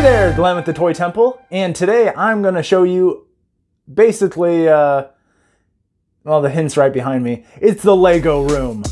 there, Glenn with the Toy Temple, and today I'm going to show you basically, well, the hint's right behind me. It's the Lego room.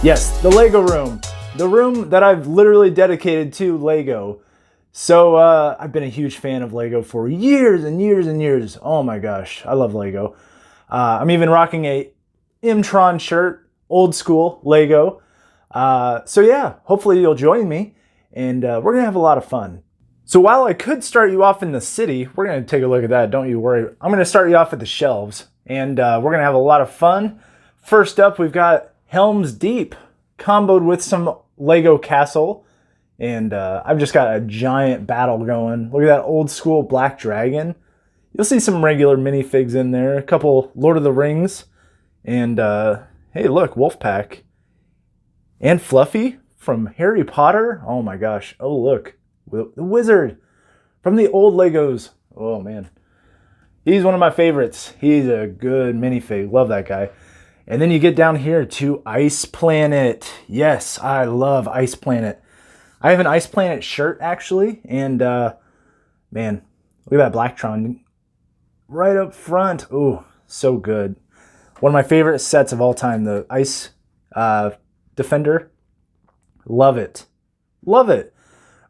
Yes, the Lego room. The room that I've literally dedicated to Lego. So I've been a huge fan of Lego for years and years and years. Oh my gosh, I love Lego. I'm even rocking a Imtron shirt, old school Lego. So yeah, hopefully you'll join me and we're gonna have a lot of fun. So while I could start you off in the city, we're gonna take a look at that, don't you worry. I'm gonna start you off at the shelves and we're gonna have a lot of fun. First up, we've got Helm's Deep, comboed with some Lego Castle, and I've just got a giant battle going. Look at that old school black dragon. You'll see some regular minifigs in there, a couple Lord of the Rings, and hey look, Wolfpack. And Fluffy from Harry Potter. Oh my gosh, oh look, the wizard from the old Legos. Oh man, he's one of my favorites. He's a good minifig, love that guy. And then you get down here to Ice Planet. Yes, I love Ice Planet. I have an Ice Planet shirt, actually. And, man, look at that Blacktron right up front. Ooh, so good. One of my favorite sets of all time, the Ice Defender. Love it. Love it.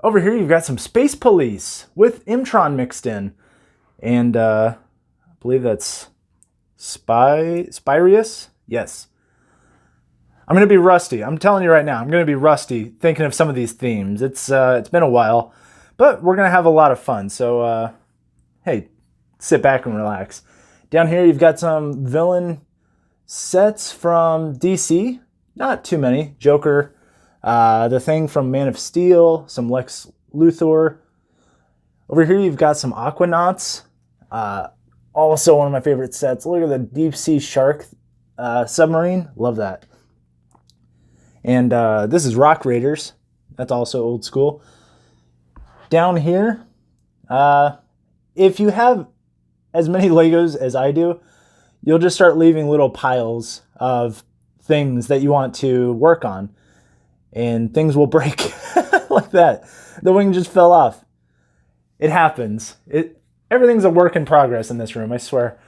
Over here, you've got some Space Police with Imtron mixed in. And I believe that's Spyrius? Yes. I'm going to be rusty. I'm telling you right now, I'm going to be rusty thinking of some of these themes. It's been a while, but we're going to have a lot of fun. So, hey, sit back and relax. Down here, you've got some villain sets from DC. Not too many. Joker, the Thing from Man of Steel, some Lex Luthor. Over here, you've got some Aquanauts. Also one of my favorite sets. Look at the deep sea shark submarine. Love that. And this is Rock Raiders. That's also old school. Down here, if you have as many Legos as I do, you'll just start leaving little piles of things that you want to work on. And things will break like that. The wing just fell off. It happens. Everything's a work in progress in this room, I swear.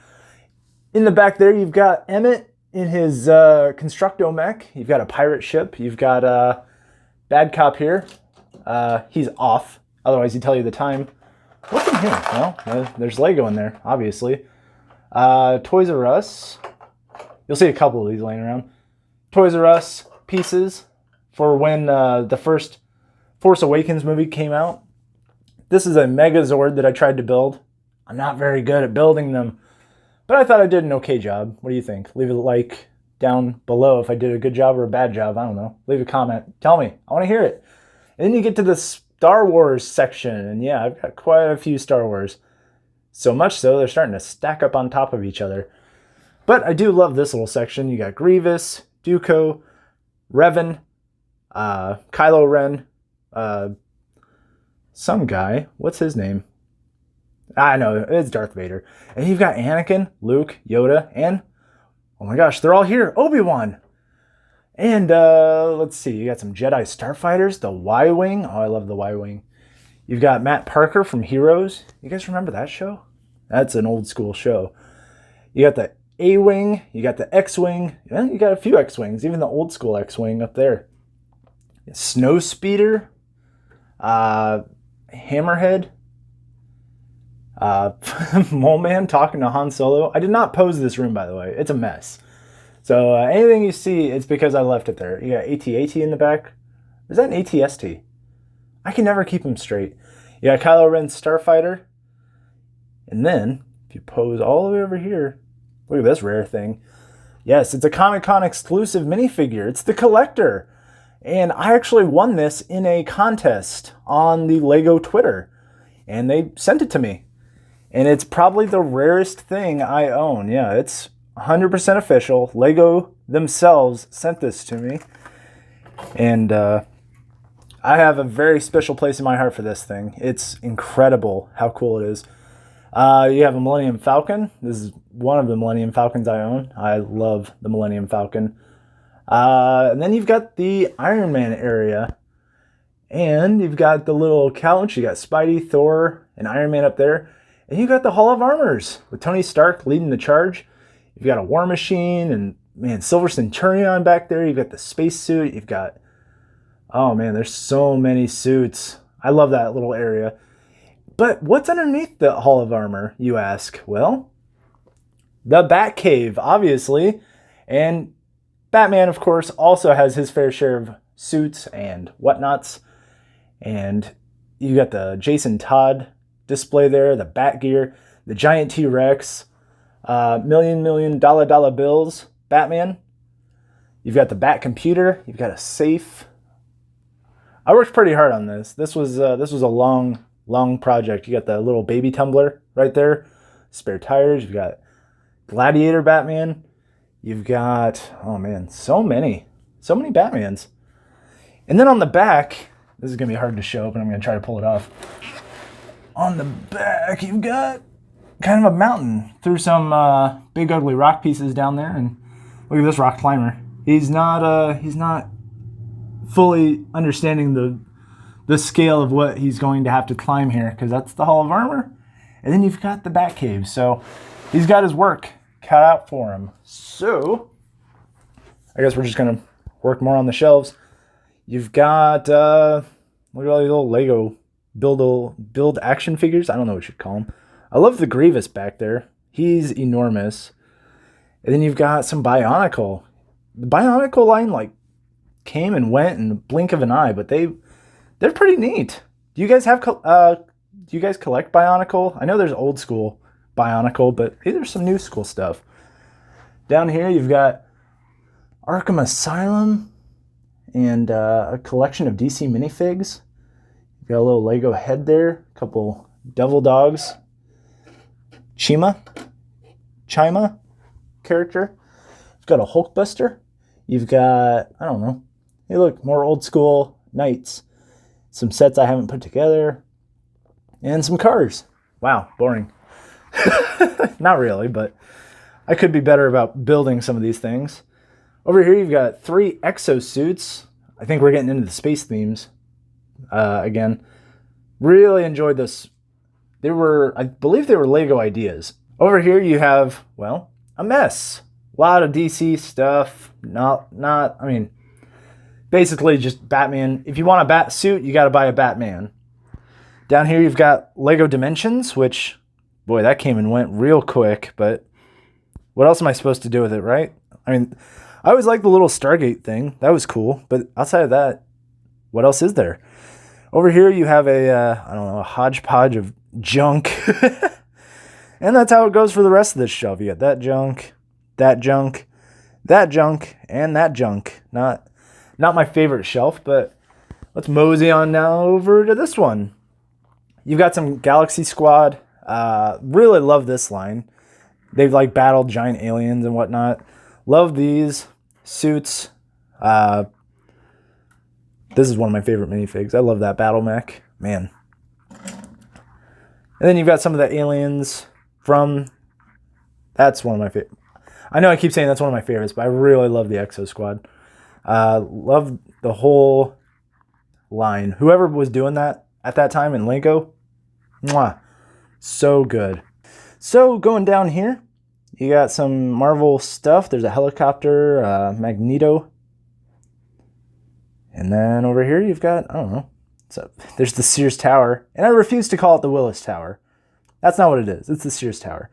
In the back there, you've got Emmett in his Constructo mech. You've got a pirate ship. You've got Bad Cop here. He's off. Otherwise, he'd tell you the time. What's in here? Well, there's Lego in there, obviously. Toys R Us. You'll see a couple of these laying around. Toys R Us pieces for when the first Force Awakens movie came out. This is a Megazord that I tried to build. I'm not very good at building them, but I thought I did an okay job. What do you think? Leave a like down below if I did a good job or a bad job. I don't know. Leave a comment. Tell me. I want to hear it. And then you get to the Star Wars section, and yeah, I've got quite a few Star Wars. So much so, they're starting to stack up on top of each other. But I do love this little section. You got Grievous, Dooku, Revan, Kylo Ren, some guy. What's his name? I know, it's Darth Vader. And you've got Anakin, Luke, Yoda, and, oh my gosh, they're all here. Obi-Wan. And let's see, you got some Jedi Starfighters, the Y-Wing. Oh, I love the Y-Wing. You've got Matt Parker from Heroes. You guys remember that show? That's an old school show. You got the A-Wing, you got the X-Wing. Yeah, you got a few X-Wings, even the old school X-Wing up there. Snowspeeder. Hammerhead. Mole Man talking to Han Solo. I did not pose this room, by the way. It's a mess. So anything you see, it's because I left it there. You got AT-AT in the back. Is that an AT-ST? I can never keep them straight. You got Kylo Ren's Starfighter. And then, if you pose all the way over here, look at this rare thing. Yes, it's a Comic-Con exclusive minifigure. It's the Collector. And I actually won this in a contest on the Lego Twitter. And they sent it to me. And it's probably the rarest thing I own. Yeah, it's 100% official. Lego themselves sent this to me. And I have a very special place in my heart for this thing. It's incredible how cool it is. You have a Millennium Falcon. This is one of the Millennium Falcons I own. I love the Millennium Falcon. And then you've got the Iron Man area. And you've got the little couch. You got Spidey, Thor, and Iron Man up there. And you got the Hall of Armors with Tony Stark leading the charge. You've got a War Machine and, man, Silver Centurion back there. You've got the spacesuit. You've got, oh man, there's so many suits. I love that little area. But what's underneath the Hall of Armor, you ask? Well, the Batcave, obviously. And Batman, of course, also has his fair share of suits and whatnots. And you got the Jason Todd display there, the Bat gear, the giant T-Rex, million dollar bills, Batman. You've got the Bat computer. You've got a safe. I worked pretty hard on this. This was a long project. You got the little baby tumbler right there, spare tires. You've got Gladiator Batman. You've got, oh man, so many Batmans. And then on the back, this is going to be hard to show, but I'm going to try to pull it off. On the back, you've got kind of a mountain through some big ugly rock pieces down there. And look at this rock climber. He's not fully understanding the scale of what he's going to have to climb here, because that's the Hall of Armor. And then you've got the Batcave. So he's got his work cut out for him. So I guess we're just going to work more on the shelves. You've got, look at all these little Lego build action figures. I don't know what you'd call them. I love the Grievous back there. He's enormous. And then you've got some Bionicle. The Bionicle line, like, came and went in the blink of an eye, but they're pretty neat. Do you guys collect Bionicle? I know there's old school Bionicle, but hey, there's some new school stuff. Down here, you've got Arkham Asylum and a collection of DC minifigs. You've got a little Lego head there, a couple devil dogs. Chima character. You've got a Hulkbuster. You've got, I don't know, hey look, more old school knights. Some sets I haven't put together. And some cars. Wow, boring. Not really, but I could be better about building some of these things. Over here you've got 3 exosuits. I think we're getting into the space themes again. Really enjoyed this. I believe they were Lego ideas. Over here you have, well, a mess. A lot of DC stuff. I mean, basically just Batman. If you want a bat suit, you got to buy a Batman. Down here you've got Lego Dimensions, which, boy, that came and went real quick, but what else am I supposed to do with it, right? I mean, I always liked the little Stargate thing. That was cool, but outside of that, what else is there? Over here you have a hodgepodge of junk. And that's how it goes for the rest of this shelf. You got that junk, that junk, that junk, and that junk. Not my favorite shelf, but let's mosey on now over to this one. You've got some Galaxy Squad. Really love this line. They've like battled giant aliens and whatnot. Love these suits. This is one of my favorite minifigs. I love that battle mech. Man. And then you've got some of the aliens from... That's one of my favorite. I know I keep saying that's one of my favorites, but I really love the Exo Squad. Love the whole line. Whoever was doing that at that time in Lego, mwah, so good. So going down here, you got some Marvel stuff. There's a helicopter, Magneto. And then over here you've got, I don't know, there's the Sears Tower. And I refuse to call it the Willis Tower. That's not what it is. It's the Sears Tower.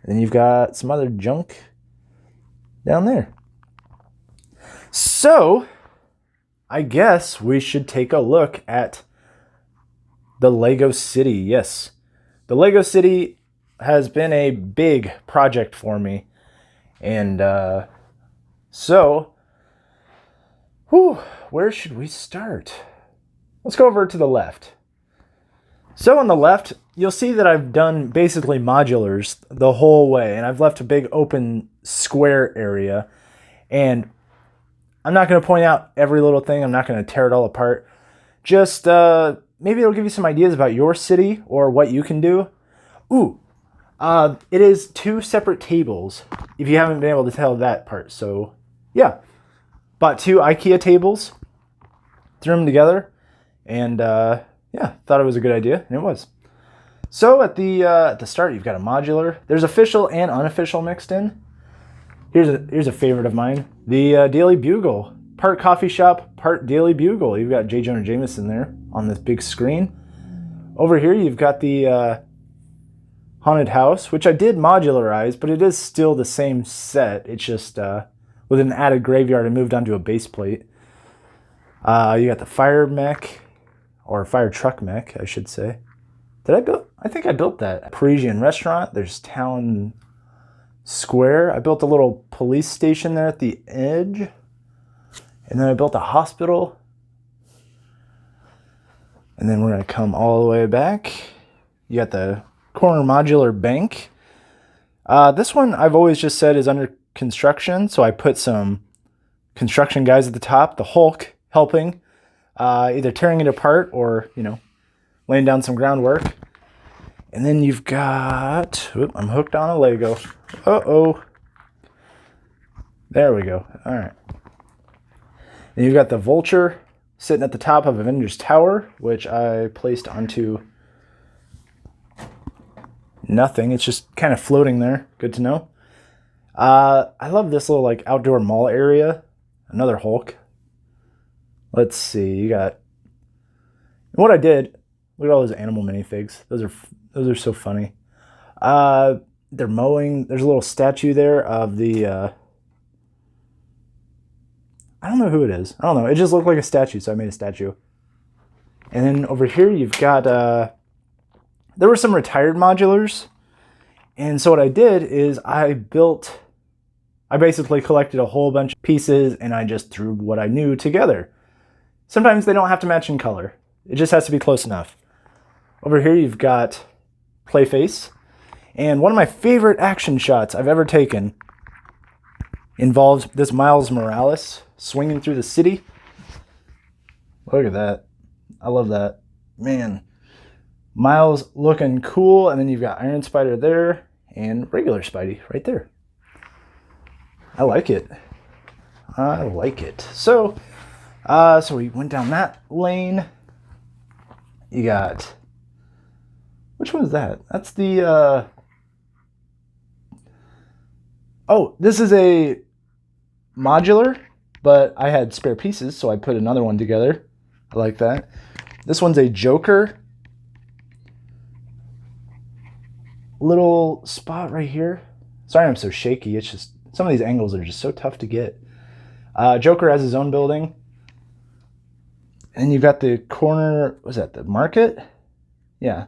And then you've got some other junk down there. So, I guess we should take a look at the Lego City. Yes, the Lego City has been a big project for me. And so, Whew, where should we start? Let's go over to the left. So on the left, you'll see that I've done basically modulars the whole way, and I've left a big open square area. And I'm not going to point out every little thing. I'm not going to tear it all apart. Just maybe it'll give you some ideas about your city or what you can do. Ooh, it is 2 separate tables, if you haven't been able to tell that part. So yeah, bought 2 IKEA tables, threw them together, and yeah, thought it was a good idea, and it was. So at the start, you've got a modular. There's official and unofficial mixed in. Here's a favorite of mine, the Daily Bugle. Part coffee shop, part Daily Bugle. You've got J. Jonah Jameson there on this big screen. Over here, you've got the haunted house, which I did modularize, but it is still the same set. It's just with an added graveyard, I moved onto a base plate. You got the fire mech, or fire truck mech, I should say. Did I build? I think I built that. Parisian restaurant. There's Town Square. I built a little police station there at the edge. And then I built a hospital. And then we're going to come all the way back. You got the corner modular bank. This one I've always just said is under construction. So I put some construction guys at the top. The Hulk helping. Either tearing it apart or, laying down some groundwork. And then you've got... Oop, I'm hooked on a Lego. Uh-oh. There we go. All right. And you've got the Vulture sitting at the top of Avengers Tower, which I placed onto nothing. It's just kind of floating there. Good to know. I love this little outdoor mall area. Another Hulk. Let's see. You got... What I did... Look at all those animal minifigs. Those are so funny. They're mowing. There's a little statue there of the... I don't know who it is. I don't know. It just looked like a statue, so I made a statue. And then over here you've got... there were some retired modulars. And so what I did is I basically collected a whole bunch of pieces and I just threw what I knew together. Sometimes they don't have to match in color. It just has to be close enough. Over here you've got Clayface. And one of my favorite action shots I've ever taken involves this Miles Morales swinging through the city. Look at that. I love that. Man. Miles looking cool. And then you've got Iron Spider there and regular Spidey right there. I like it. I like it. So we went down that lane. You got... Which one is that? That's the... Oh, this is a modular, but I had spare pieces, so I put another one together. I like that. This one's a Joker. Little spot right here. Sorry I'm so shaky. It's just... Some of these angles are just so tough to get. Joker has his own building. And you've got the corner... Was that the market? Yeah.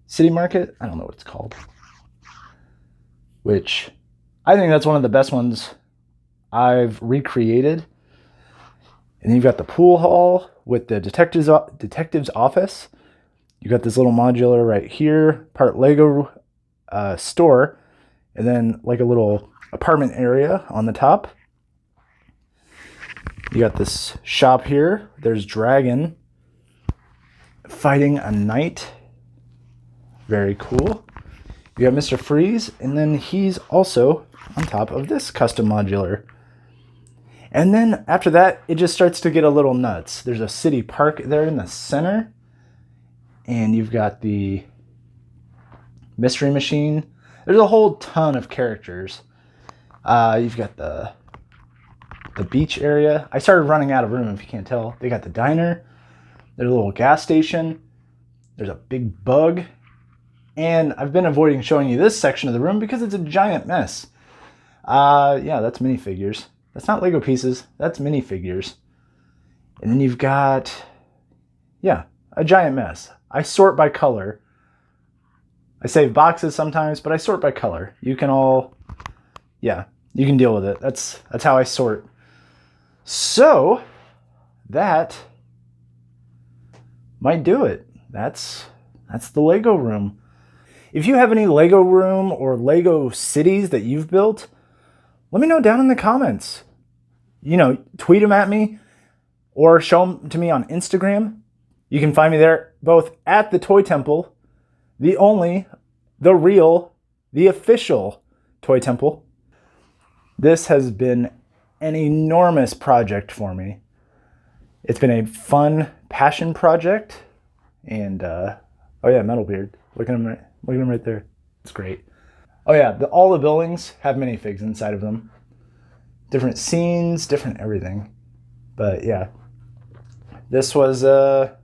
City Market? I don't know what it's called. Which... I think that's one of the best ones I've recreated. And you've got the pool hall with the detective's office. You got this little modular right here, part Lego store, and then like a little apartment area on the top. You got this shop here. There's Dragon fighting a knight. Very cool. You got Mr. Freeze, and then he's also on top of this custom modular. And then after that, it just starts to get a little nuts. There's a city park there in the center. And you've got the Mystery Machine. There's a whole ton of characters. You've got the beach area. I started running out of room, if you can't tell. They got the diner. There's a little gas station. There's a big bug. And I've been avoiding showing you this section of the room because it's a giant mess. Yeah, that's minifigures. That's not Lego pieces. That's minifigures. And then you've got, yeah, a giant mess. I sort by color. I save boxes sometimes, but I sort by color. You can all, yeah, you can deal with it. That's how I sort. So that might do it. That's the Lego room. If you have any Lego room or Lego cities that you've built, let me know down in the comments. You know, tweet them at me or show them to me on Instagram. You can find me there both at the Toy Temple, the only, the real, the official Toy Temple. This has been an enormous project for me. It's been a fun passion project. And, oh yeah, Metal Beard. Look at him right there. It's great. Oh yeah, all the buildings have minifigs inside of them. Different scenes, different everything. But yeah, this was a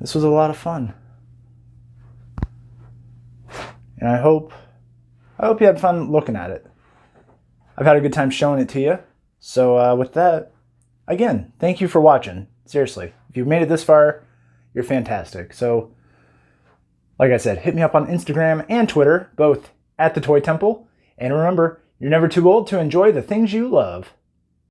lot of fun. And I hope you had fun looking at it. I've had a good time showing it to you. So with that, again, thank you for watching. Seriously, if you've made it this far, you're fantastic. So, like I said, hit me up on Instagram and Twitter, both at the Toy Temple. And remember, you're never too old to enjoy the things you love.